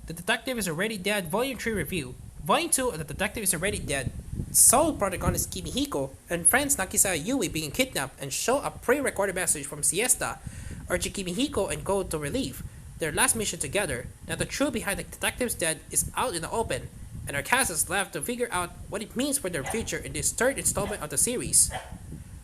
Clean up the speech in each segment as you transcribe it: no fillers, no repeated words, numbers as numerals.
The Detective is Already Dead Volume 3 Review. Volume 2 of The Detective is Already Dead. Sole protagonist Kimihiko and friends Nagisa and Yui being kidnapped and show a pre-recorded message from Siesta, urging Kimihiko and Go to relieve their last mission together. Now the truth behind the detective's death is out in the open, and our cast is left to figure out what it means for their future in this third installment of the series.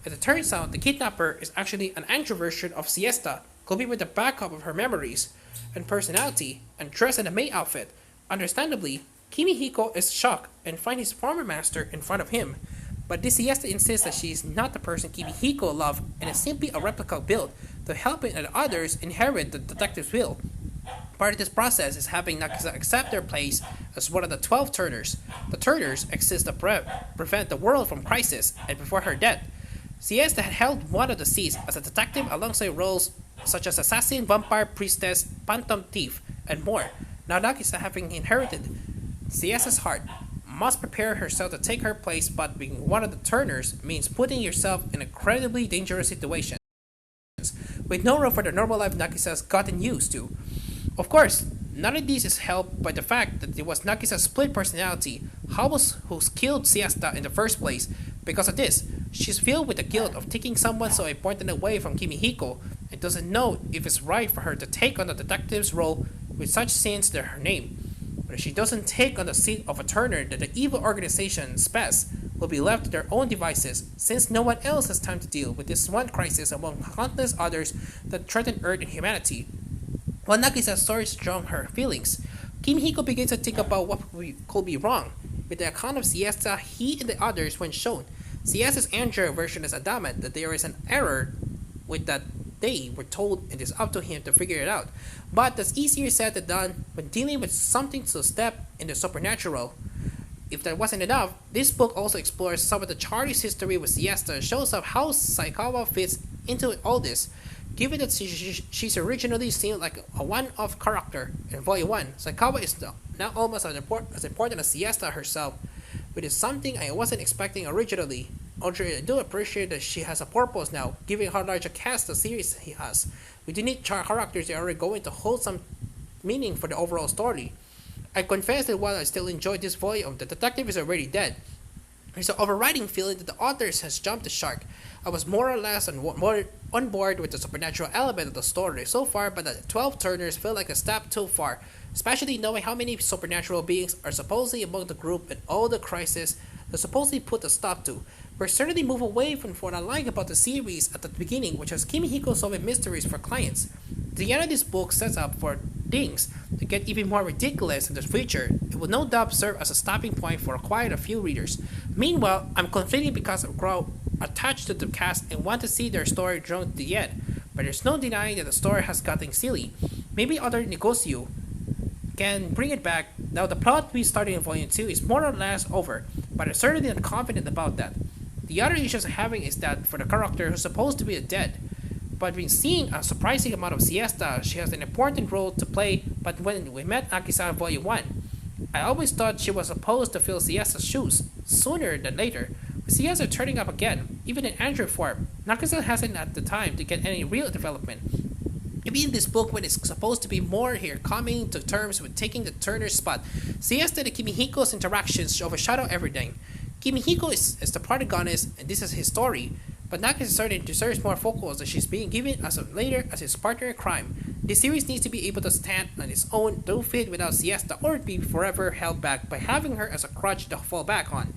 As it turns out, the kidnapper is actually an Andrew version of Siesta, complete with the backup of her memories and personality, and dressed in a maid outfit. Understandably, Kimihiko is shocked and finds his former master in front of him, but this Siesta insists that she is not the person Kimihiko loved and is simply a replica built to help it and others inherit the detective's will. Part of this process is having Nagisa accept their place as one of the 12 Turners. The Turners exist to prevent the world from crisis, and before her death, Siesta had held one of the seats as a detective alongside roles such as assassin, vampire, priestess, phantom thief, and more. Now Nagisa, having inherited Siesta's heart, must prepare herself to take her place, but being one of the Turners means putting yourself in incredibly dangerous situations, with no room for the normal life Nagisa has gotten used to. Of course, none of this is helped by the fact that it was Nagisa's split personality, who killed Siesta in the first place. Because of this, she's filled with the guilt of taking someone so important away from Kimihiko and doesn't know if it's right for her to take on the detective's role with such sins to her name. But if she doesn't take on the seat of a Turner, then the evil organization, SPES, will be left to their own devices, since no one else has time to deal with this one crisis among countless others that threaten Earth and humanity. While Nagisa sorts strong her feelings, Kimihiko begins to think about what could be wrong with the account of Siesta he and the others when shown. Siesta's Andrew version is adamant that there is an error with that they were told, and it is up to him to figure it out. But that's easier said than done when dealing with something to step in the supernatural. If that wasn't enough, this book also explores some of the Charlie's history with Siesta and shows up how Saikawa fits into all this. Given that she's originally seen like a one-off character in Volume 1, Saikawa is now almost as important as Siesta herself, which is something I wasn't expecting originally. Although I do appreciate that she has a purpose now, given how large a cast the series has. With unique characters that are going to hold some meaning for the overall story. I confess that while I still enjoy this volume, the detective is already dead. There's an overriding feeling that the authors has jumped the shark. I was more or less on board with the supernatural element of the story so far, but the 12 Turners feel like a step too far, especially knowing how many supernatural beings are supposedly among the group and all the crises they supposedly put a stop to. We're certainly move away from what I like about the series at the beginning, which was Kimihiko solving mysteries for clients. The end of this book sets up for things to get even more ridiculous in the future. It will no doubt serve as a stopping point for quite a few readers. Meanwhile, I'm conflicted because I grow attached to the cast and want to see their story drawn to the end, but there's no denying that the story has gotten silly. Maybe other Negosio can bring it back. Now the plot we started in Volume 2 is more or less over, but I'm certainly not confident about that. The other issues I'm having is that for the character who's supposed to be dead, but we've seen a surprising amount of Siesta, she has an important role to play, but when we met Akisa in Volume 1, I always thought she was supposed to fill Siesta's shoes, sooner than later. With Siesta turning up again, even in Android form, Nagisa hasn't had the time to get any real development. Maybe in this book when it's supposed to be more here coming to terms with taking the Turner's spot, Siesta and Kimihiko's interactions overshadow everything. Kimihiko is the protagonist and this is his story, but Nagisa certainly deserves more focus that she's being given as of later as his partner in crime. This series needs to be able to stand on its own, don't fit without Siesta, or be forever held back by having her as a crutch to fall back on.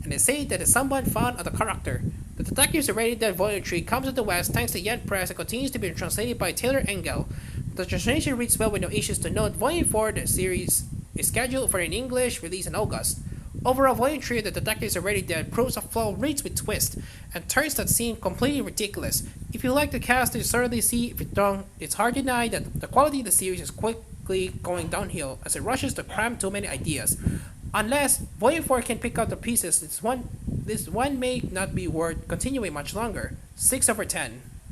And they say that as someone fond of the character, the Detectives Already Dead Volume 3 comes to the West thanks to Yen Press and continues to be translated by Taylor Engel. The translation reads well with no issues to note. Volume 4 of the series is scheduled for an English release in August. Overall, Volume 3 of The Detectives Already Dead proves a flow reads with twist and turns that seem completely ridiculous. If you like the cast, you certainly see if it's wrong. It's hard to deny that the quality of the series is quickly going downhill as it rushes to cram too many ideas. Unless Volume 4 can pick up the pieces, this one may not be worth continuing much longer. 6/10.